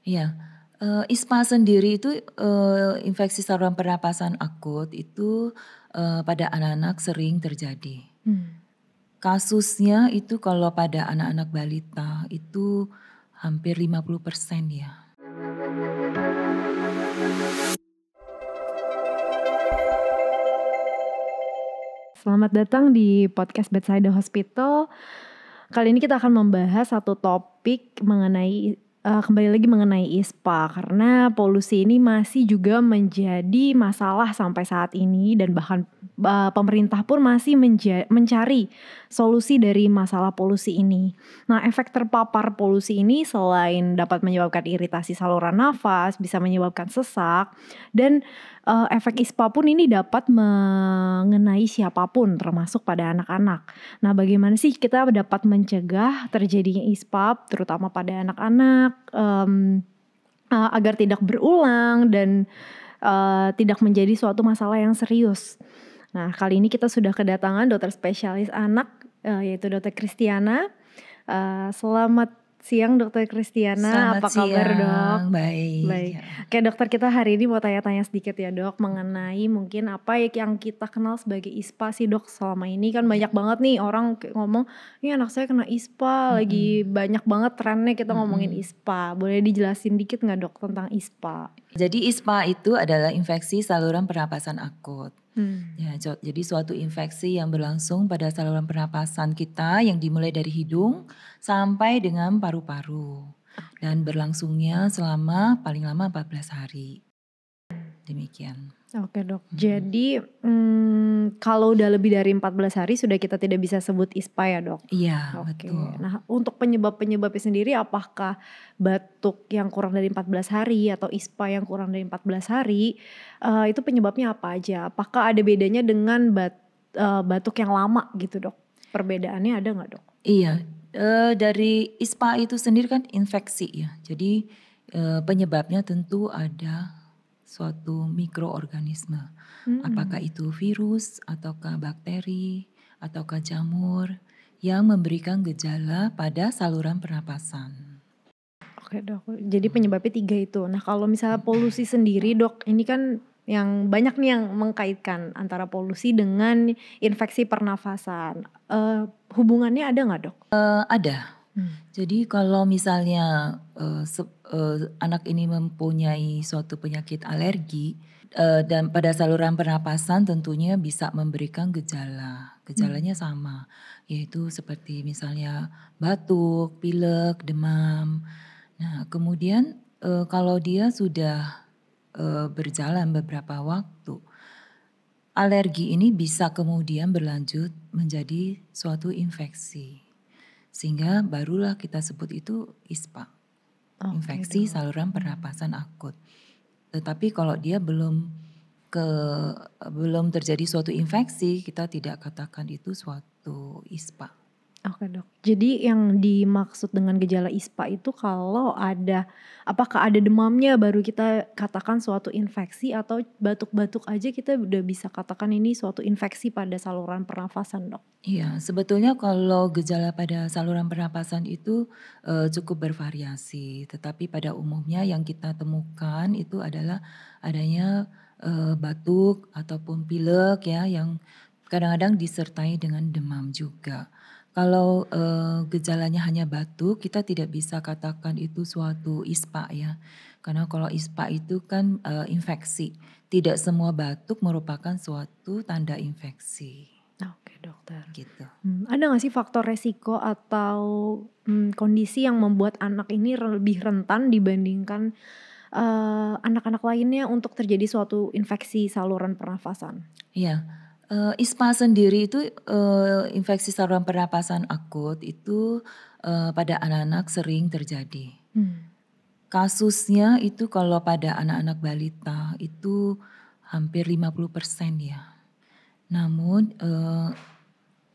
Iya, ISPA sendiri itu, infeksi saluran pernapasan akut itu, pada anak-anak sering terjadi. Mmm. Kasusnya itu kalau pada anak-anak balita itu hampir 50% ya. Selamat datang di podcast Bedside Hospital. Kali ini kita akan membahas satu topik mengenai kembali lagi mengenai ISPA karena polusi ini masih juga menjadi masalah sampai saat ini dan bahkan pemerintah pun masih mencari solusi dari masalah polusi ini. Nah, efek terpapar polusi ini selain dapat menyebabkan iritasi saluran nafas, bisa menyebabkan sesak dan efek ISPA pun ini dapat mengenai siapapun termasuk pada anak-anak. Nah, bagaimana sih kita dapat mencegah terjadinya ISPA terutama pada anak-anak, agar tidak berulang dan, tidak menjadi suatu masalah yang serius. Nah, kali ini kita sudah kedatangan dokter spesialis anak, yaitu Dokter Kristiana. Selamat siang Dokter Kristiana, Selamat apa kabar Dok? siang, baik, Baik. ya. Oke dokter, kita hari ini mau tanya-tanya sedikit ya Dok, mengenai mungkin apa yang kita kenal sebagai ISPA sih Dok. Selama ini kan Ya, banyak banget nih orang ngomong, "Ini anak saya kena ISPA, lagi mhm, banyak banget trennya kita ngomongin mhm. ISPA." Boleh dijelasin dikit nggak Dok tentang ISPA? Jadi ISPA itu adalah infeksi saluran pernapasan akut. Mmm. Ya, jadi suatu infeksi yang berlangsung pada saluran pernapasan kita yang dimulai dari hidung sampai dengan paru-paru. Dan berlangsungnya selama paling lama 14 hari. Demikian. Oke Dok, Mhm. jadi, kalau udah lebih dari 14 hari sudah kita tidak bisa sebut ISPA ya Dok? Iya, betul. Oke. Nah, untuk penyebab-penyebabnya sendiri apakah batuk yang kurang dari 14 hari atau ISPA yang kurang dari 14 hari, itu penyebabnya apa aja? Apakah ada bedanya dengan batuk yang lama gitu Dok? Perbedaannya ada nggak Dok? Iya, dari ISPA itu sendiri kan infeksi ya. Jadi, penyebabnya tentu ada suatu mikroorganisme. Apakah Mhm. itu virus ataukah bakteri ataukah jamur yang memberikan gejala pada saluran pernapasan. Oke Dok, jadi penyebabnya 3 itu. Nah kalau misalnya Mhm. polusi sendiri Dok, ini kan yang banyak nih yang mengkaitkan antara polusi dengan infeksi pernafasan. Hubungannya ada nggak Dok? Ada. Mmm. Jadi kalau misalnya, anak ini mempunyai suatu penyakit alergi, dan pada saluran pernapasan tentunya bisa memberikan gejala. Mmm. Gejalanya sama, yaitu seperti misalnya batuk, pilek, demam. Nah kemudian, kalau dia sudah, berjalan beberapa waktu, alergi ini bisa kemudian berlanjut menjadi suatu infeksi. Sehingga barulah kita sebut itu ISPA, Oke infeksi Dok. saluran pernapasan akut. Tetapi kalau dia ke belum terjadi suatu infeksi, kita tidak katakan itu suatu ISPA. Oke Dok. Jadi yang dimaksud dengan gejala ISPA itu apakah ada demamnya baru kita katakan suatu infeksi atau batuk-batuk aja kita udah bisa katakan ini suatu infeksi pada saluran pernafasan Dok? Iya, sebetulnya kalau gejala pada saluran pernapasan itu, cukup bervariasi, tetapi pada umumnya yang kita temukan itu adalah adanya, batuk ataupun pilek ya yang kadang-kadang disertai dengan demam juga. Kalau, gejalanya hanya batuk, kita tidak bisa katakan itu suatu ISPA ya, karena kalau ISPA itu kan, infeksi, tidak semua batuk merupakan suatu tanda infeksi, Oke dokter. gitu. Ada nggak sih faktor resiko atau, kondisi yang membuat anak ini lebih rentan dibandingkan, anak-anak lainnya untuk terjadi suatu infeksi saluran pernafasan? Iya, ISPA sendiri itu, infeksi saluran pernapasan akut itu, pada anak-anak sering terjadi. Mmm. Kasusnya itu kalau pada anak-anak balita itu hampir 50% ya. Namun,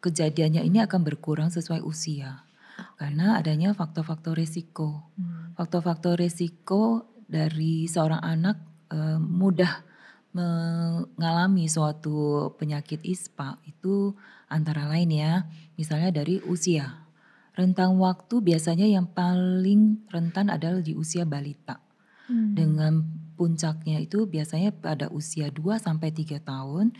kejadiannya ini akan berkurang sesuai usia, Oke karena dokter. adanya faktor-faktor resiko. Mmm. Faktor-faktor resiko dari seorang anak, mudah mengalami suatu penyakit ISPA itu antara lain ya, misalnya dari usia. Rentang waktu biasanya yang paling rentan adalah di usia balita. Dengan puncaknya itu biasanya pada usia 2 sampai 3 tahun,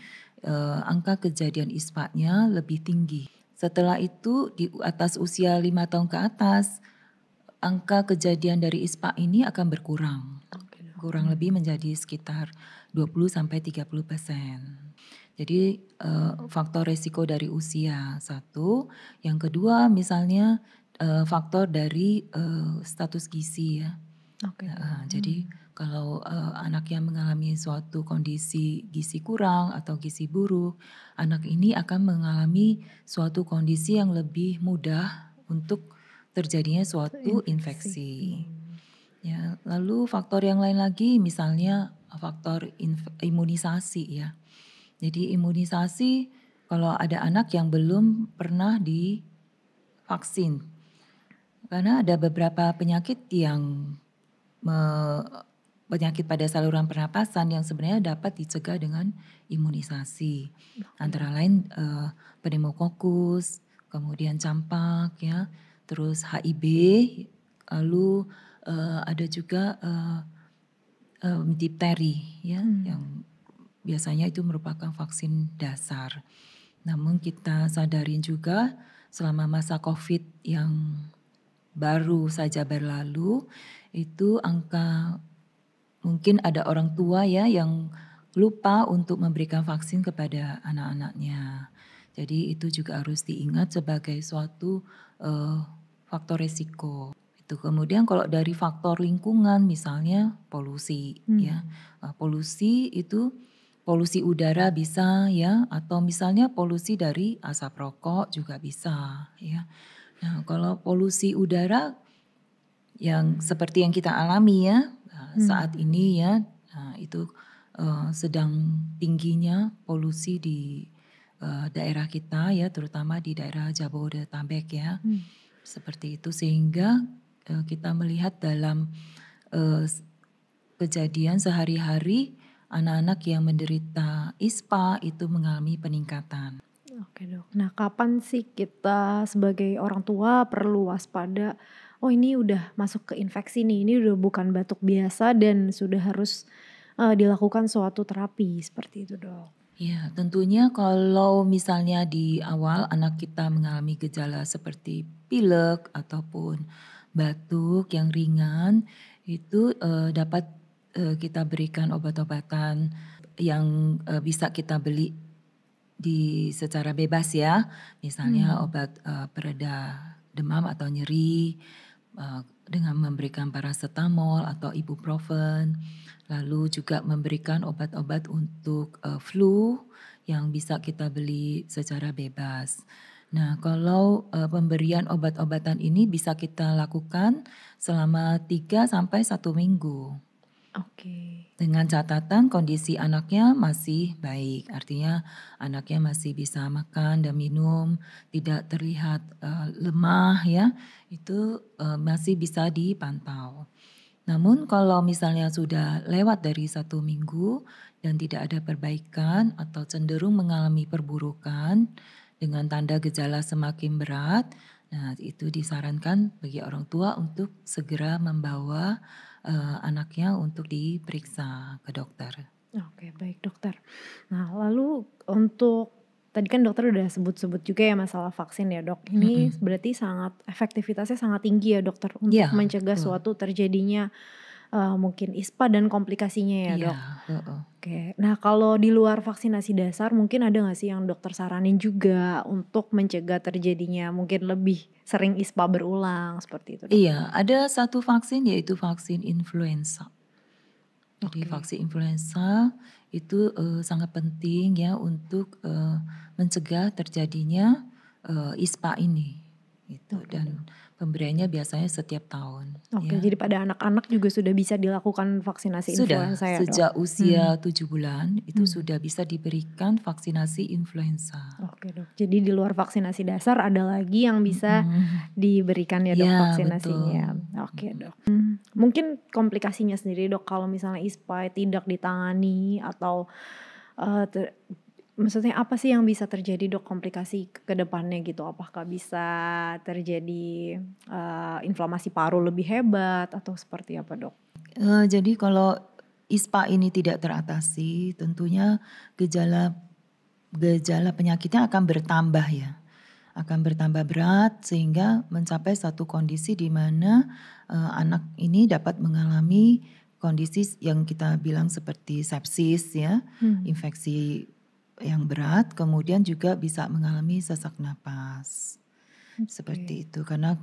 angka kejadian ISPA-nya lebih tinggi. Setelah itu di atas usia 5 tahun ke atas, angka kejadian dari ISPA ini akan berkurang. Oke dok. Kurang lebih menjadi sekitar 20-30%. Jadi faktor resiko dari usia satu, yang kedua misalnya faktor dari status gizi ya. Oke dok. Jadi kalau anak yang mengalami suatu kondisi gizi kurang atau gizi buruk, anak ini akan mengalami suatu kondisi yang lebih mudah untuk terjadinya suatu infeksi. Ya, lalu faktor yang lain lagi misalnya faktor imunisasi ya. Jadi imunisasi kalau ada anak yang belum pernah divaksin. Karena ada beberapa penyakit yang penyakit pada saluran pernapasan yang sebenarnya dapat dicegah dengan imunisasi. Antara lain pneumokokus, kemudian campak ya, terus HIV, lalu ada juga difteri ya, yang biasanya itu merupakan vaksin dasar. Namun kita sadarin juga selama masa COVID yang baru saja berlalu, itu angka mungkin ada orang tua ya yang lupa untuk memberikan vaksin kepada anak-anaknya. Jadi itu juga harus diingat sebagai suatu faktor resiko. Itu kemudian kalau dari faktor lingkungan misalnya polusi ya. Polusi itu polusi udara bisa ya, atau misalnya polusi dari asap rokok juga bisa ya. Nah, kalau polusi udara yang seperti yang kita alami ya saat ini ya, itu sedang tingginya polusi di daerah kita ya, terutama di daerah Jabodetabek ya. Seperti itu sehingga kita melihat dalam kejadian sehari-hari anak-anak yang menderita ISPA itu mengalami peningkatan. Oke dok. Nah kapan sih kita sebagai orang tua perlu waspada, oh ini udah masuk ke infeksi nih, ini udah bukan batuk biasa dan sudah harus dilakukan suatu terapi seperti itu dok. Ya, tentunya kalau misalnya di awal anak kita mengalami gejala seperti pilek ataupun batuk yang ringan, itu dapat kita berikan obat-obatan yang bisa kita beli secara bebas ya. Misalnya obat pereda demam atau nyeri dengan memberikan paracetamol atau ibuprofen. Lalu juga memberikan obat-obat untuk flu yang bisa kita beli secara bebas. Nah, kalau pemberian obat-obatan ini bisa kita lakukan selama 3 sampai 1 minggu. Oke. Dengan catatan kondisi anaknya masih baik, artinya anaknya masih bisa makan dan minum, tidak terlihat lemah ya, itu masih bisa dipantau. Namun kalau misalnya sudah lewat dari 1 minggu dan tidak ada perbaikan atau cenderung mengalami perburukan dengan tanda gejala semakin berat, nah itu disarankan bagi orang tua untuk segera membawa anaknya untuk diperiksa ke dokter. Oke baik dokter. Nah lalu untuk tadi kan dokter udah sebut-sebut juga ya masalah vaksin ya dok. Ini berarti sangat efektivitasnya sangat tinggi ya dokter untuk Iya, mencegah betul. suatu terjadinya mungkin ISPA dan komplikasinya ya Iya, dok. heeh. Oke, nah kalau di luar vaksinasi dasar mungkin ada nggak sih yang dokter saranin juga untuk mencegah terjadinya mungkin lebih sering ISPA berulang seperti itu dok? Iya, ada satu vaksin yaitu vaksin influenza. Jadi Oke. vaksin influenza itu sangat penting ya untuk mencegah terjadinya ISPA ini gitu, Oke, dan pemberiannya biasanya setiap tahun Oke, ya. jadi pada anak-anak juga sudah bisa dilakukan vaksinasi Sudah, influenza ya dok? sejak usia 7 bulan itu sudah bisa diberikan vaksinasi influenza. Oke dok, jadi di luar vaksinasi dasar ada lagi yang bisa diberikan ya dok Iya, vaksinasinya. betul. Oke dok. Mungkin komplikasinya sendiri dok kalau misalnya ISPA tidak ditangani atau Maksudnya apa sih yang bisa terjadi Dok komplikasi ke depannya gitu? Apakah bisa terjadi, inflamasi paru lebih hebat atau seperti apa Dok? Jadi kalau ISPA ini tidak teratasi, tentunya gejala gejala penyakitnya akan bertambah ya, akan bertambah berat sehingga mencapai satu kondisi di mana, anak ini dapat mengalami kondisi yang kita bilang seperti sepsis ya, Mmm, infeksi yang berat, kemudian juga bisa mengalami sesak napas, oke seperti itu. Karena,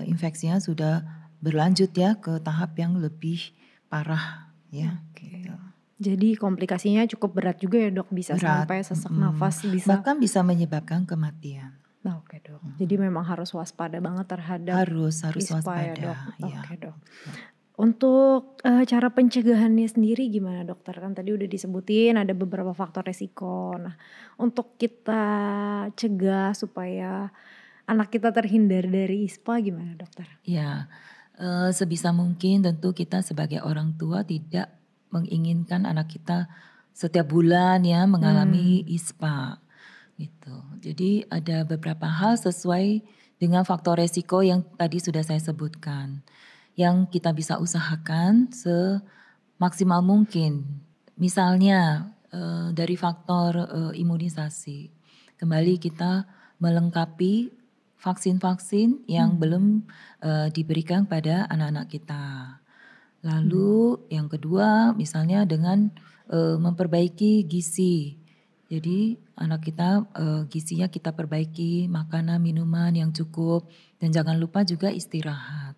infeksinya sudah berlanjut ya ke tahap yang lebih parah ya, oke. gitu. Jadi komplikasinya cukup berat juga ya Dok, bisa Berat, sampai sesak nafas, bisa bahkan bisa menyebabkan kematian. oke Dok. Jadi memang harus waspada banget terhadap Harus ISPA ya Dok? waspada, Oke ya, Dok. gitu. Untuk, cara pencegahannya sendiri gimana dokter? Kan tadi udah disebutin ada beberapa faktor resiko. Nah, untuk kita cegah supaya anak kita terhindar dari ISPA gimana dokter? Ya, sebisa mungkin tentu kita sebagai orang tua tidak menginginkan anak kita setiap bulan ya mengalami Mmm, ISPA, gitu. Jadi ada beberapa hal sesuai dengan faktor resiko yang tadi sudah saya sebutkan, yang kita bisa usahakan semaksimal mungkin. Misalnya, dari faktor, imunisasi, kembali kita melengkapi vaksin-vaksin yang mhm, belum, diberikan pada anak-anak kita. mmm, Lalu yang kedua misalnya dengan, memperbaiki gizi. Jadi anak kita, gizinya kita perbaiki, makanan, minuman yang cukup, dan jangan lupa juga istirahat.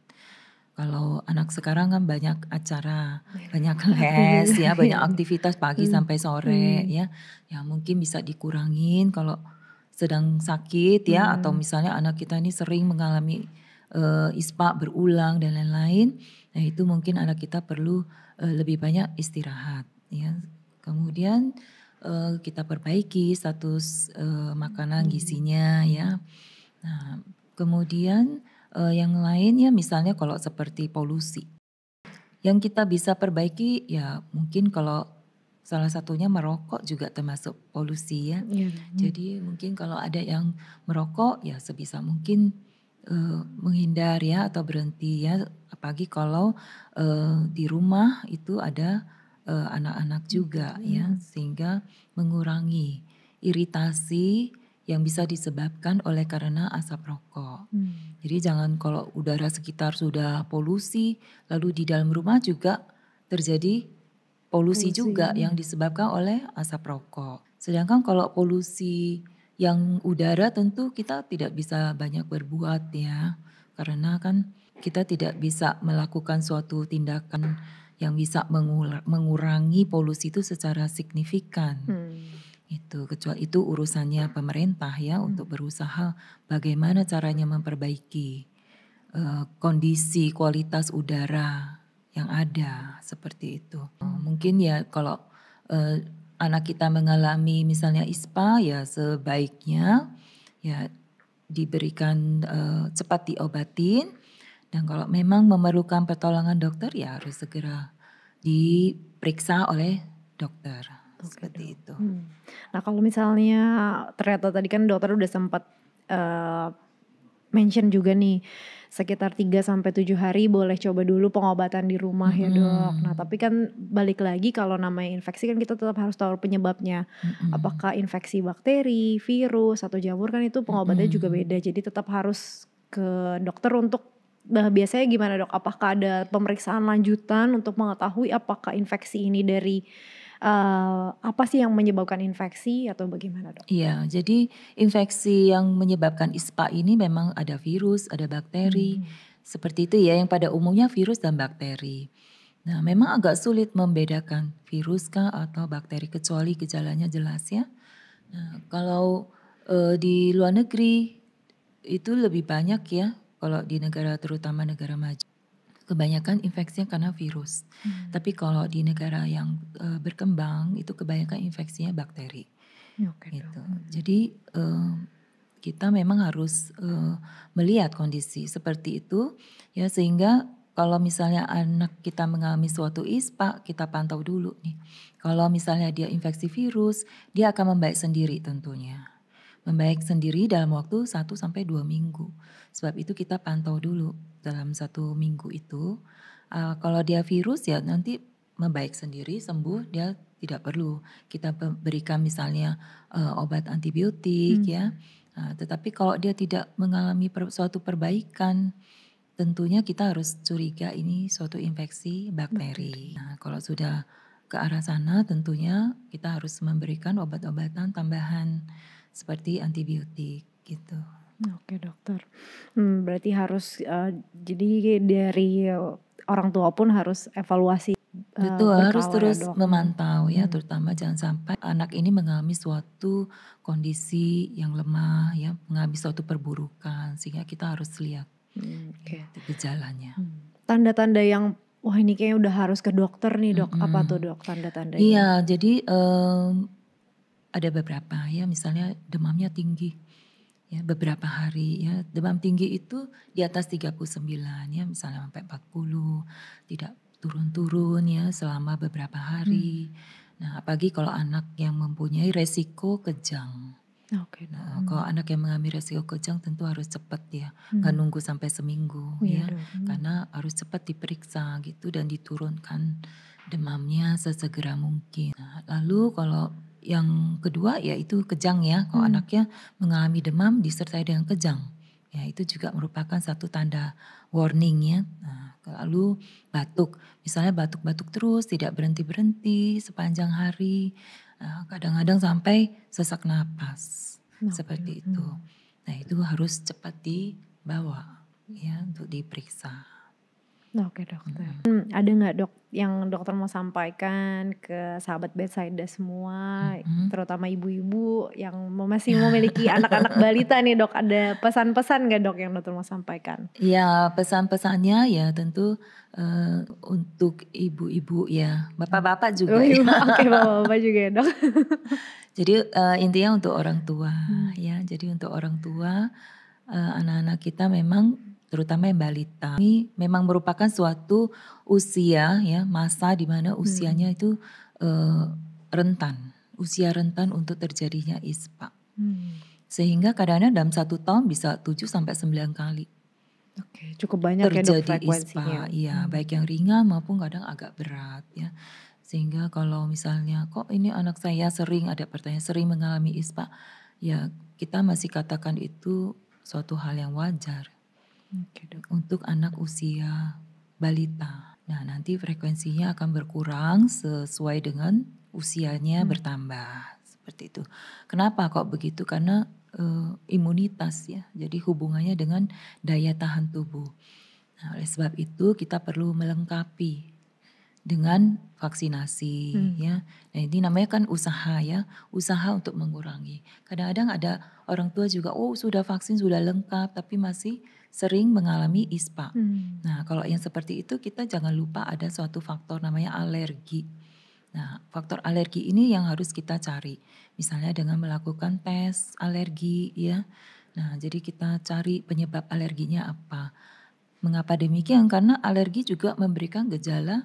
Kalau anak sekarang kan banyak acara, banyak les aktivitas ya, banyak iya, aktivitas pagi mmm, sampai sore mmm, ya, yang mungkin bisa dikurangin kalau sedang sakit ya, atau mmm, misalnya anak kita ini sering mengalami, ISPA berulang dan lain-lain. Nah itu mungkin anak kita perlu, lebih banyak istirahat ya. Kemudian, kita perbaiki status, makanan mmm, gizinya ya. Nah, kemudian, yang lain ya misalnya kalau seperti polusi, yang kita bisa perbaiki ya mungkin kalau salah satunya merokok juga termasuk polusi ya. iya, Jadi mungkin kalau ada yang merokok ya sebisa mungkin, menghindar ya atau berhenti ya, apalagi kalau, di rumah itu ada, anak-anak juga ya, mhm, sehingga mengurangi iritasi yang bisa disebabkan oleh karena asap rokok. mmm, Jadi jangan kalau udara sekitar sudah polusi, lalu di dalam rumah juga terjadi polusi polusi, juga yang disebabkan oleh asap rokok. Sedangkan kalau polusi yang udara tentu kita tidak bisa banyak berbuat ya. Karena kan kita tidak bisa melakukan suatu tindakan yang bisa mengurangi polusi itu secara signifikan. mmm, Itu, kecuali itu urusannya pemerintah ya untuk mmm, berusaha bagaimana caranya memperbaiki, kondisi kualitas udara yang ada, seperti itu. Mungkin ya kalau, eee, anak kita mengalami misalnya ISPA ya sebaiknya ya diberikan, cepat diobatin, dan kalau memang memerlukan pertolongan dokter ya harus segera diperiksa oleh dokter, oke seperti Dok, itu. Nah kalau misalnya ternyata tadi kan dokter udah sempat, eee mention juga nih, sekitar 3 sampai 7 hari boleh coba dulu pengobatan di rumah ya, Dok. Nah, Mhm, tapi kan balik lagi kalau namanya infeksi kan kita tetap harus tahu penyebabnya. mhm, Apakah infeksi bakteri, virus, atau jamur kan itu pengobatannya juga mhm. beda. Jadi tetap harus ke dokter untuk biasanya gimana, Dok? Apakah ada pemeriksaan lanjutan untuk mengetahui apakah infeksi ini dari, apa sih yang menyebabkan infeksi atau bagaimana, Dok? Iya, jadi infeksi yang menyebabkan ISPA ini memang ada virus, ada bakteri, Mmm, seperti itu ya, yang pada umumnya virus dan bakteri. Nah, memang agak sulit membedakan virus kah atau bakteri kecuali gejalanya jelas ya. Nah, kalau, di luar negeri itu lebih banyak ya, kalau di negara terutama negara maju. Kebanyakan infeksinya karena virus. mmm, Tapi kalau di negara yang, berkembang itu kebanyakan infeksinya bakteri, oke, Dok, gitu. Jadi, kita memang harus, melihat kondisi seperti itu ya sehingga kalau misalnya anak kita mengalami suatu ISPA, kita pantau dulu nih. Kalau misalnya dia infeksi virus, dia akan membaik sendiri tentunya. Membaik sendiri dalam waktu 1 sampai 2 minggu. Sebab itu kita pantau dulu dalam 1 minggu itu. Kalau dia virus ya nanti membaik sendiri, sembuh, dia tidak perlu kita berikan misalnya obat antibiotik ya. Tetapi kalau dia tidak mengalami suatu perbaikan, tentunya kita harus curiga ini suatu infeksi bakteri. Nah, kalau sudah ke arah sana tentunya kita harus memberikan obat-obatan tambahan seperti antibiotik gitu. Oke dokter. Berarti harus jadi dari orang tua pun harus evaluasi Betul, harus berkala ya terus dok. memantau ya, terutama jangan sampai anak ini mengalami suatu kondisi yang lemah ya, mengalami suatu perburukan sehingga kita harus lihat Oke. gejalanya. Tanda-tanda yang wah ini kayaknya udah harus ke dokter nih dok. Apa tuh dok tanda-tandanya? Iya, jadi ada beberapa ya, misalnya demamnya tinggi ya, beberapa hari ya. Demam tinggi itu di atas 39 ya, misalnya sampai 40, tidak turun-turun ya selama beberapa hari. Nah, apalagi kalau anak yang mempunyai resiko kejang. Oke dok. Nah, kalau anak yang mengalami resiko kejang tentu harus cepat ya, nggak nunggu sampai seminggu Iya ya, dok. karena harus cepat diperiksa gitu dan diturunkan demamnya sesegera mungkin. Nah, lalu kalau yang kedua yaitu kejang ya, kalau anaknya mengalami demam disertai dengan kejang, ya itu juga merupakan satu tanda warning ya. Nah, lalu batuk, misalnya batuk-batuk terus tidak berhenti-berhenti sepanjang hari, kadang-kadang sampai sesak napas. Seperti itu. Nah, itu harus cepat dibawa ya untuk diperiksa. Oke dokter. Ada nggak dok yang dokter mau sampaikan ke sahabat bedside semua, terutama ibu-ibu yang masih memiliki anak-anak balita nih dok, ada pesan-pesan nggak dok yang dokter mau sampaikan? Ya, pesan-pesannya ya tentu untuk ibu-ibu ya, bapak-bapak juga ya. Oke bapak-bapak juga ya dok. Jadi intinya untuk orang tua ya. Jadi untuk orang tua anak-anak kita memang terutama yang balita ini memang merupakan suatu usia ya, masa di mana usianya itu rentan, usia rentan untuk terjadinya ISPA. Sehingga kadang-kadang dalam 1 tahun bisa 7-9 kali Oke, cukup banyak ya dok terjadi frekuensinya. ISPA, iya, baik yang ringan maupun kadang agak berat ya. Sehingga kalau misalnya kok ini anak saya sering ada pertanyaan sering mengalami ISPA, ya kita masih katakan itu suatu hal yang wajar Oke dok. untuk anak usia balita. Nah, nanti frekuensinya akan berkurang sesuai dengan usianya bertambah seperti itu. Kenapa kok begitu? Karena imunitas ya. Jadi hubungannya dengan daya tahan tubuh. Nah, oleh sebab itu kita perlu melengkapi dengan vaksinasi ya. Nah, ini namanya kan usaha ya, usaha untuk mengurangi. Kadang-kadang ada orang tua juga sudah vaksin sudah lengkap tapi masih sering mengalami ISPA. Nah, kalau yang seperti itu kita jangan lupa ada suatu faktor namanya alergi. Nah, faktor alergi ini yang harus kita cari. Misalnya dengan melakukan tes alergi ya. Nah, jadi kita cari penyebab alerginya apa. Mengapa demikian? Karena alergi juga memberikan gejala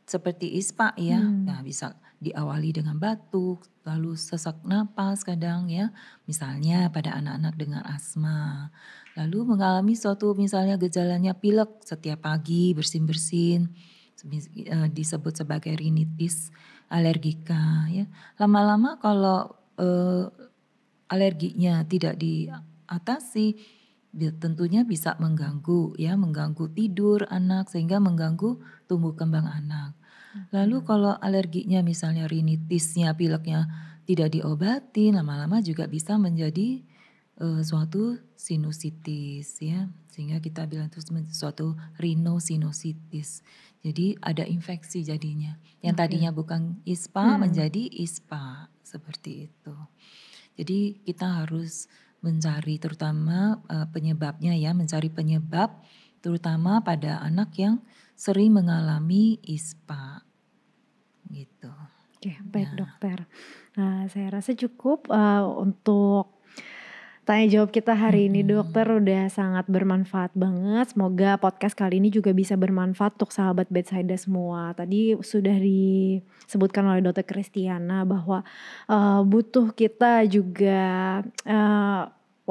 seperti ISPA ya. Nah, bisa diawali dengan batuk, lalu sesak napas kadang ya. Misalnya pada anak-anak dengan asma. Lalu mengalami suatu misalnya gejalanya pilek setiap pagi bersin-bersin, disebut sebagai rinitis alergika ya. Lama-lama kalau alerginya tidak diatasi, tentunya bisa mengganggu ya, mengganggu tidur anak sehingga mengganggu tumbuh kembang anak. Lalu kalau alerginya misalnya rinitisnya, pileknya tidak diobati, lama-lama juga bisa menjadi suatu sinusitis ya, sehingga kita bilang itu suatu rhinosinusitis. Jadi ada infeksi jadinya. Yang tadinya bukan ISPA menjadi ISPA seperti itu. Jadi kita harus mencari terutama penyebabnya ya, mencari penyebab terutama pada anak yang sering mengalami ISPA gitu. Oke, baik dokter. Nah, saya rasa cukup untuk tanya jawab kita hari ini dokter Mhm. udah sangat bermanfaat banget. Semoga podcast kali ini juga bisa bermanfaat untuk sahabat Bedsida semua. Tadi sudah disebutkan oleh Dokter Kristiana bahwa butuh kita juga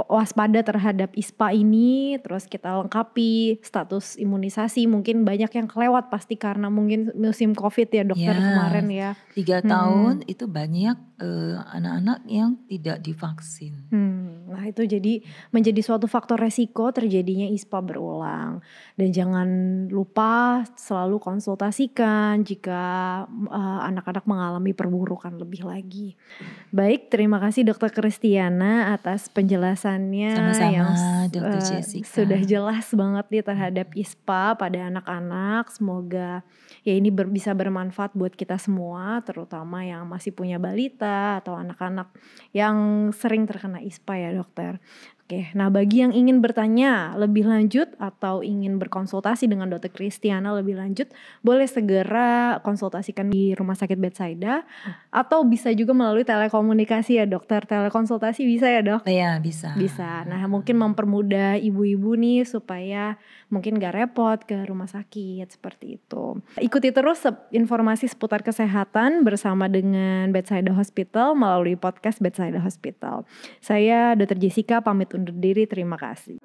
waspada terhadap ISPA ini, terus kita lengkapi status imunisasi. Mungkin banyak yang kelewat pasti karena mungkin musim COVID ya dokter Ya, kemarin ya. 3 tahun itu banyak, anak-anak yang tidak divaksin. Nah itu jadi menjadi suatu faktor resiko terjadinya ISPA berulang. Dan jangan lupa selalu konsultasikan jika anak-anak mengalami perburukan lebih lagi. Baik, terima kasih Dokter Kristiana atas penjelasannya Sama-sama yang Dokter Jessica. sudah jelas banget nih terhadap ISPA pada anak-anak. Semoga ya ini bisa bermanfaat buat kita semua, terutama yang masih punya balita atau anak-anak yang sering terkena ISPA ya dokter. Oke, nah bagi yang ingin bertanya lebih lanjut atau ingin berkonsultasi dengan Dokter Kristiana lebih lanjut, boleh segera konsultasikan di Rumah Sakit Bedsida atau bisa juga melalui telekomunikasi ya dokter. Telekonsultasi bisa ya dok? Iya bisa. Bisa. Nah mungkin mempermudah ibu-ibu nih supaya mungkin gak repot ke rumah sakit seperti itu. Ikuti terus informasi seputar kesehatan bersama dengan Bedsida Hospital melalui podcast Bedsida Hospital. Saya Dr. Jessica pamit undur diri, terima kasih.